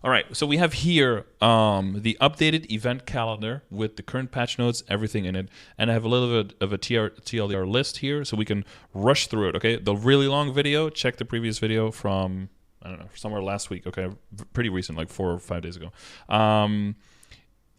All right, so we have here the updated event calendar with the current patch notes, everything in it, and I have a little bit of a TLDR list here, so we can rush through it. Okay, the really long video. Check the previous video from I don't know somewhere last week. Okay, pretty recent, like 4 or 5 days ago.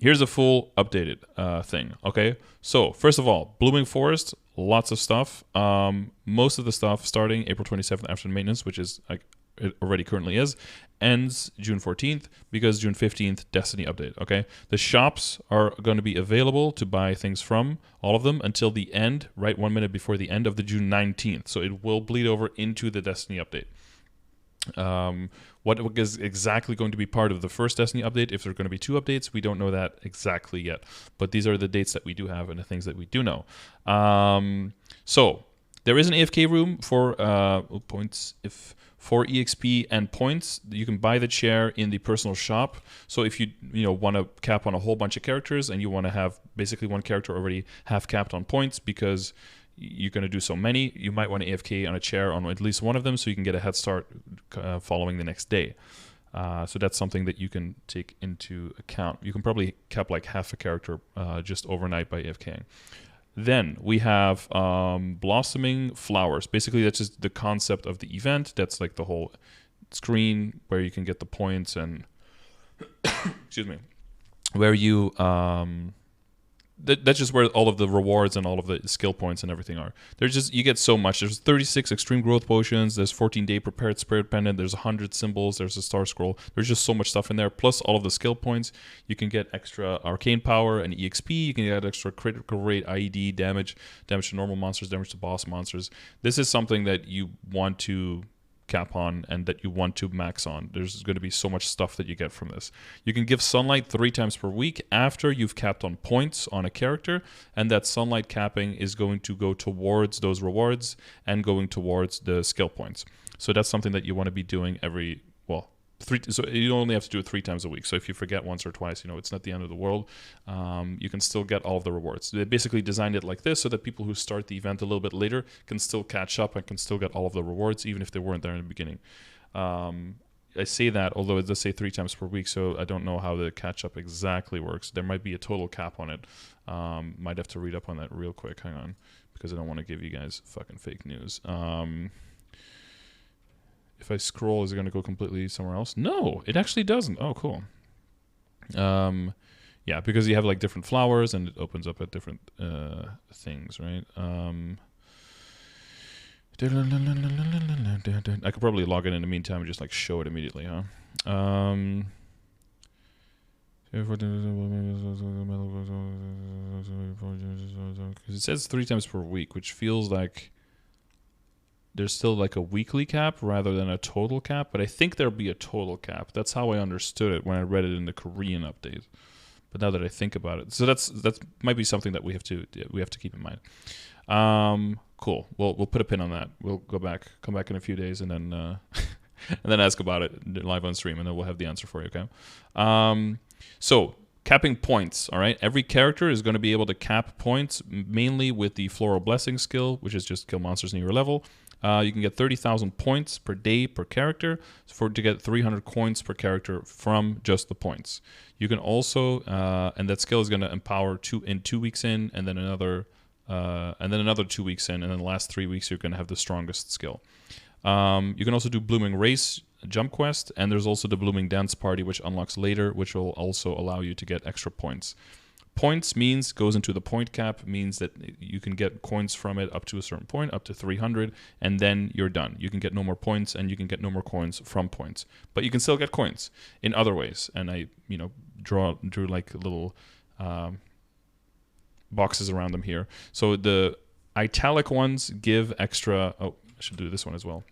Here's a full updated thing. Okay, so first of all, Blooming Forest, lots of stuff. Most of the stuff starting April 27th after the maintenance, which is like it already currently is, ends June 14th because June 15th Destiny update. Okay, the shops are going to be available to buy things from, all of them, until the end, right 1 minute before the end of the June 19th. So it will bleed over into the Destiny update. What is exactly going to be part of the first Destiny update, if there are going to be 2 updates, we don't know that exactly yet. But these are the dates that we do have and the things that we do know. So there is an AFK room for points for EXP and points. You can buy the chair in the personal shop. So if you want to cap on a whole bunch of characters and you want to have basically one character already half capped on points because you're going to do so many, you might want to AFK on a chair on at least one of them so you can get a head start following the next day. So that's something that you can take into account. You can probably cap like half a character just overnight by AFKing. Then we have blossoming flowers. Basically, that's just the concept of the event. That's like the whole screen where you can get the points and excuse me, where you that's just where all of the rewards and all of the skill points and everything are. There's just, you get so much. There's 36 extreme growth potions. There's 14-day prepared spirit pendant. There's 100 symbols. There's a star scroll. There's just so much stuff in there. Plus all of the skill points. You can get extra arcane power and EXP. You can get extra critical rate, IED, damage to normal monsters, damage to boss monsters. This is something that you want to cap on and that you want to max on. There's going to be so much stuff that you get from this. You can give sunlight 3 times per week after you've capped on points on a character, and that sunlight capping is going to go towards those rewards and going towards the skill points. So that's something that you want to be doing every, well, so you only have to do it 3 times a week. So if you forget once or twice, it's not the end of the world. You can still get all of the rewards. They basically designed it like this so that people who start the event a little bit later can still catch up and can still get all of the rewards, even if they weren't there in the beginning. I say that, although it does say 3 times per week, so I don't know how the catch up exactly works. There might be a total cap on it. Might have to read up on that real quick. Hang on, because I don't want to give you guys fucking fake news. If I scroll, is it going to go completely somewhere else? No, it actually doesn't. Oh, cool. Yeah, because you have like different flowers and it opens up at different things, right? I could probably log in the meantime and just like show it immediately, huh? It says 3 times per week, which feels like there's still like a weekly cap rather than a total cap, but I think there'll be a total cap. That's how I understood it when I read it in the Korean update. But now that I think about it, so that might be something that we have to keep in mind. Cool. We'll put a pin on that. We'll come back in a few days, and then and then ask about it live on stream, and then we'll have the answer for you. Okay. So capping points. All right. Every character is going to be able to cap points mainly with the Floral Blessing skill, which is just kill monsters near your level. You can get 30,000 points per day per character to get 300 coins per character from just the points. You can also, and that skill is going to empower 2 weeks in, and then another 2 weeks in, and then the last 3 weeks you're going to have the strongest skill. You can also do Blooming Race jump quest, and there's also the Blooming Dance Party, which unlocks later, which will also allow you to get extra points. Points goes into the point cap, means that you can get coins from it up to a certain point, up to 300, and then you're done. You can get no more points, and you can get no more coins from points. But you can still get coins in other ways. And I, drew like little boxes around them here. So the italic ones give extra. Oh, I should do this one as well.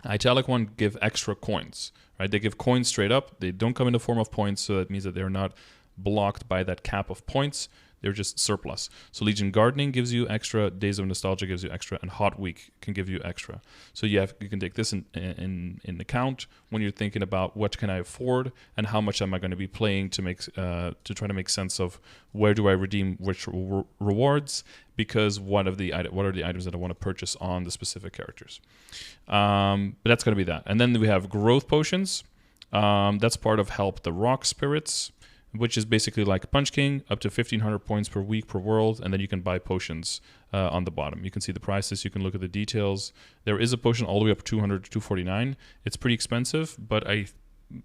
Italic one give extra coins, right? They give coins straight up. They don't come in the form of points, so that means that they're not blocked by that cap of points. They're just surplus. So Legion Gardening gives you extra, Days of Nostalgia gives you extra, and Hot Week can give you extra. So you can take this in account when you're thinking about what can I afford and how much am I going to be playing to try to make sense of where do I redeem which rewards, because what are the items that I want to purchase on the specific characters. But that's going to be that. And then we have growth potions. That's part of Help the Rock Spirits, which is basically like Punch King, up to 1,500 points per week per world, and then you can buy potions on the bottom. You can see the prices, you can look at the details. There is a potion all the way up 200 to 249. It's pretty expensive, but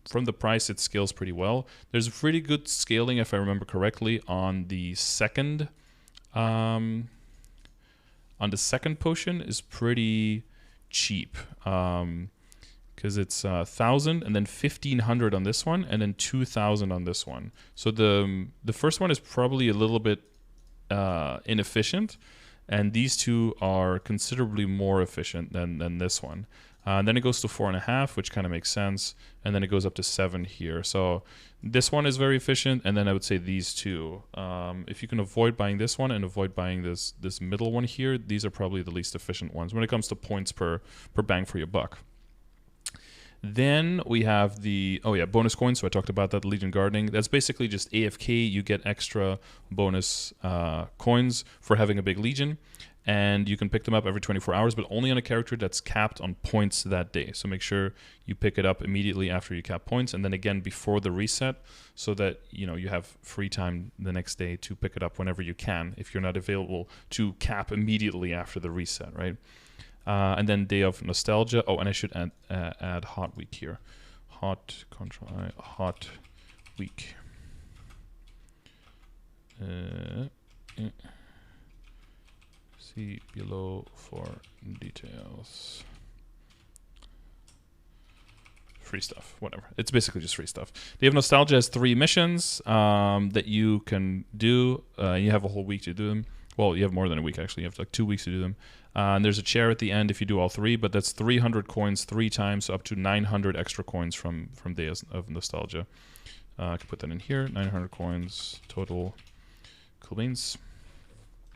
from the price, it scales pretty well. There's pretty good scaling, if I remember correctly, on the second potion is pretty cheap. Because it's 1,000 and then 1,500 on this one, and then 2,000 on this one. So the first one is probably a little bit inefficient, and these two are considerably more efficient than this one. And then it goes to 4.5, which kind of makes sense, and then it goes up to 7 here. So this one is very efficient, and then I would say these two. If you can avoid buying this one and avoid buying this middle one here, these are probably the least efficient ones when it comes to points per bang for your buck. Then we have the, bonus coins. So I talked about that, Legion Gardening. That's basically just AFK. You get extra bonus coins for having a big Legion. And you can pick them up every 24 hours, but only on a character that's capped on points that day. So make sure you pick it up immediately after you cap points, and then again before the reset, so that you have free time the next day to pick it up whenever you can, if you're not available to cap immediately after the reset, right? And then Day of Nostalgia. Oh, and I should add Hot Week here. Hot Week. See below for details. Free stuff, whatever. It's basically just free stuff. Day of Nostalgia has 3 missions that you can do. You have a whole week to do them. Well, you have more than a week, actually. You have like 2 weeks to do them. And there's a chair at the end if you do all 3, but that's 300 coins 3 times, so up to 900 extra coins from Days of Nostalgia. I can put that in here. 900 coins total. Cool beans.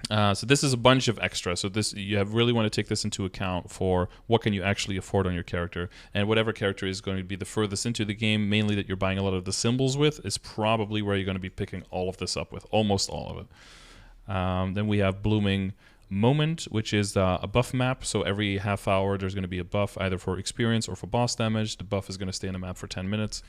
So this is a bunch of extra. So you really want to take this into account for what can you actually afford on your character, and whatever character is going to be the furthest into the game, mainly that you're buying a lot of the symbols with, is probably where you're going to be picking all of this up with, almost all of it. Then we have Blooming Moment, which is a buff map. So every half hour there's going to be a buff either for experience or for boss damage. The buff is going to stay on the map for 10 minutes,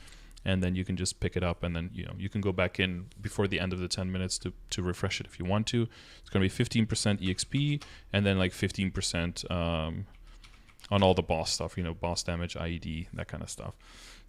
and then you can just pick it up, and then you can go back in before the end of the 10 minutes to refresh it if you want to. It's going to be 15% EXP, and then like 15% on all the boss stuff, boss damage, IED, that kind of stuff.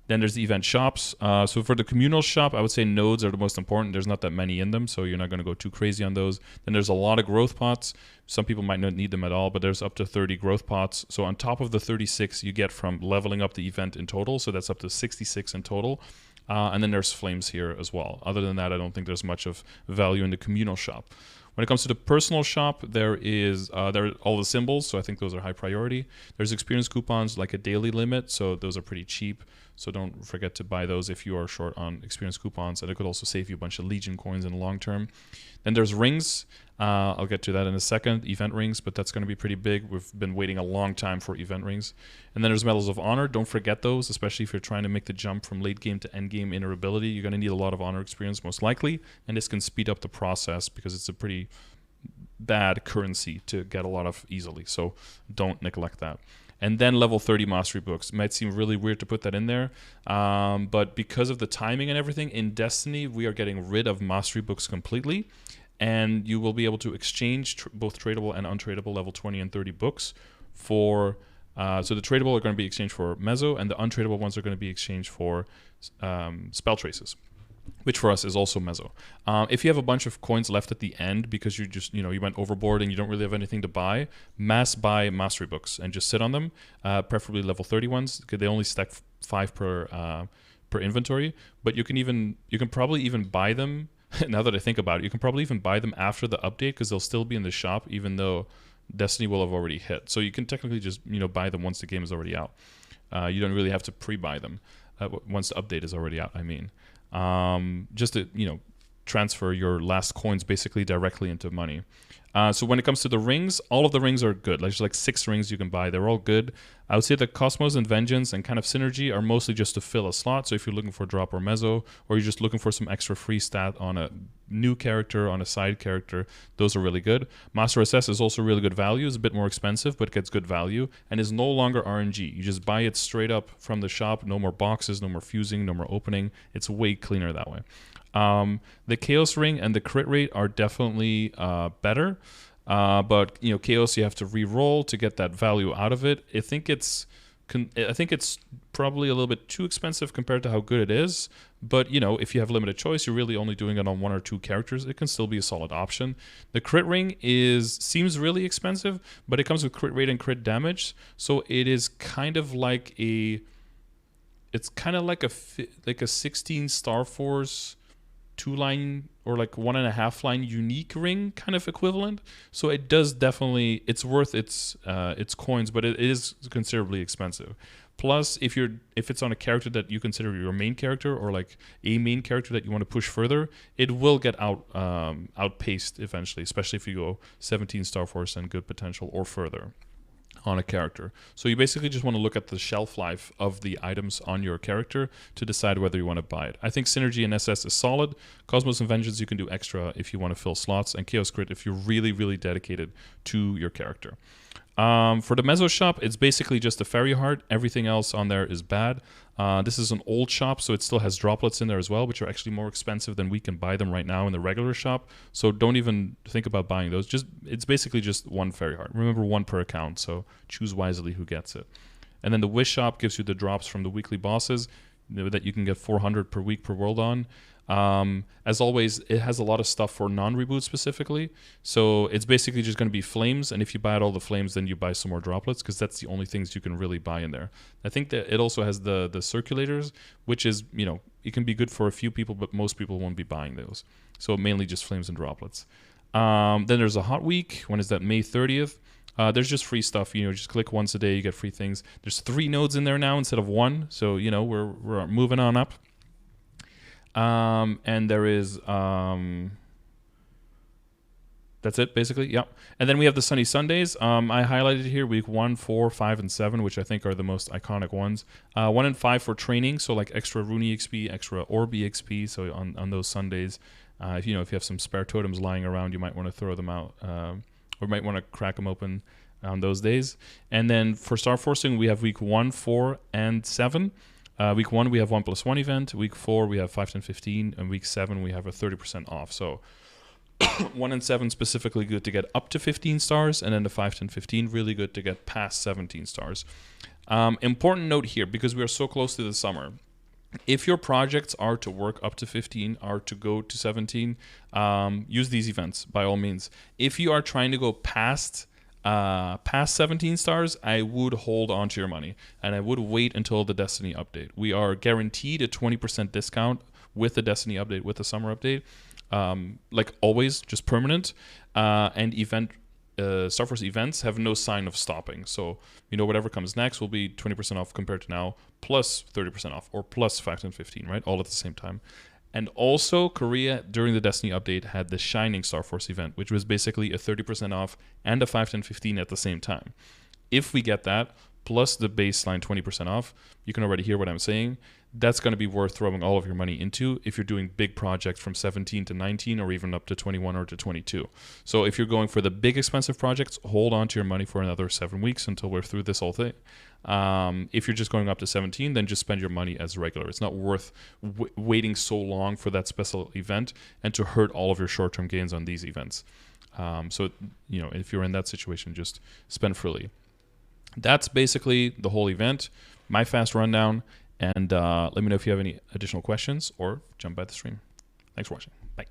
Then there's the event shops. So for the communal shop, I would say nodes are the most important. There's not that many in them, so you're not going to go too crazy on those. Then there's a lot of growth pots. Some people might not need them at all, but there's up to 30 growth pots. So on top of the 36 you get from leveling up the event in total, so that's up to 66 in total. And then there's flames here as well. Other than that, I don't think there's much of value in the communal shop. When it comes to the personal shop, there are all the symbols, so I think those are high priority. There's experience coupons, like a daily limit, so those are pretty cheap. So don't forget to buy those if you are short on experience coupons, and it could also save you a bunch of Legion coins in the long term. Then there's rings. I'll get to that in a second, event rings, but that's going to be pretty big. We've been waiting a long time for event rings. And then there's Medals of Honor. Don't forget those, especially if you're trying to make the jump from late game to end game in ability. You're going to need a lot of honor experience most likely, and this can speed up the process because it's a pretty bad currency to get a lot of easily, so don't neglect that. And then level 30 mastery books. It might seem really weird to put that in there, but because of the timing and everything, in Destiny we are getting rid of mastery books completely, and you will be able to exchange both tradable and untradeable level 20 and 30 books for so the tradable are going to be exchanged for Mezzo, and the untradeable ones are going to be exchanged for spell traces, which for us is also Mezzo. If you have a bunch of coins left at the end because you just, you went overboard and you don't really have anything to buy, mass buy mastery books and just sit on them, preferably level 30 ones, because they only stack 5 per inventory. But you can probably even buy them, now that I think about it, you can probably even buy them after the update because they'll still be in the shop even though Destiny will have already hit. So you can technically just, buy them once the game is already out. You don't really have to pre-buy them once the update is already out, I mean. Just to transfer your last coins basically directly into money. So when it comes to the rings, all of the rings are good. Like, there's like 6 rings you can buy. They're all good. I would say that Cosmos and Vengeance and kind of Synergy are mostly just to fill a slot. So if you're looking for drop or mezzo, or you're just looking for some extra free stat on a new character, on a side character, those are really good. Master SS is also really good value. It's a bit more expensive, but it gets good value and is no longer RNG. You just buy it straight up from the shop. No more boxes, no more fusing, no more opening. It's way cleaner that way. The Chaos Ring and the crit rate are definitely better, but Chaos, you have to re-roll to get that value out of it. I think it's probably a little bit too expensive compared to how good it is. But if you have limited choice, you're really only doing it on 1 or 2 characters. It can still be a solid option. The crit ring seems really expensive, but it comes with crit rate and crit damage, so it is kind of like a 16 Star Force 2-line or like 1.5 line unique ring kind of equivalent. So it does definitely, it's worth its coins, but it is considerably expensive. Plus, if it's on a character that you consider your main character, or like a main character that you want to push further, it will get outpaced eventually, especially if you go 17 Star Force and good potential or further on a character. So you basically just want to look at the shelf life of the items on your character to decide whether you want to buy it. I think Synergy and SS is solid. Cosmos and Vengeance you can do extra if you want to fill slots, and Chaos Crit if you're really, really dedicated to your character. For the Mezzo shop, it's basically just a fairy heart. Everything else on there is bad. This is an old shop, so it still has droplets in there as well, which are actually more expensive than we can buy them right now in the regular shop. So don't even think about buying those. It's basically just 1 fairy heart. Remember, 1 per account, so choose wisely who gets it. And then the Wish shop gives you the drops from the weekly bosses that you can get 400 per week per world on. As always, it has a lot of stuff for non-reboot specifically, so it's basically just going to be flames, and if you buy out all the flames, then you buy some more droplets, because that's the only things you can really buy in there. I think that it also has the circulators, which is, it can be good for a few people, but most people won't be buying those, so mainly just flames and droplets. Then there's a hot week. When is that? May 30th. There's just free stuff. Just click once a day, you get free things. There's 3 nodes in there now instead of 1, so we're moving on up. And there is that's it basically. Yep. And then we have the Sunny Sundays. I highlighted here week 1, 4, 5, and 7, which I think are the most iconic ones. 1 and 5 for training, so like extra Rune XP, extra Orb XP. So on those Sundays, if you have some spare totems lying around, you might want to throw them out, or might want to crack them open on those days. And then for Star Forcing, we have week 1, 4, and 7. Week 1 we have 1+1 event. Week 4 we have 5, 10, 15, and week 7 we have a 30% off. So 1 and 7 specifically good to get up to 15 stars, and then the 5, 10, 15 really good to get past 17 stars. Important note here, because we are so close to the summer. If your projects are to work up to 15, are to go to 17, use these events by all means. If you are trying to go past 17 stars, I would hold on to your money, and I would wait until the Destiny update. We are guaranteed a 20% discount with the Destiny update, with the summer update, like always, just permanent. And Star Force events have no sign of stopping. So whatever comes next will be 20% off compared to now, plus 30% off, or plus 5, 10, 15, right? All at the same time. And also, Korea, during the Destiny update, had the Shining Star Force event, which was basically a 30% off and a 5, 10, 15 at the same time. If we get that, plus the baseline 20% off, you can already hear what I'm saying. That's going to be worth throwing all of your money into if you're doing big projects from 17 to 19, or even up to 21 or to 22. So if you're going for the big expensive projects, hold on to your money for another 7 weeks until we're through this whole thing. If you're just going up to 17, then just spend your money as regular. It's not worth waiting so long for that special event and to hurt all of your short-term gains on these events. So if you're in that situation, just spend freely. That's basically the whole event, my fast rundown. And let me know if you have any additional questions, or jump by the stream. Thanks for watching. Bye.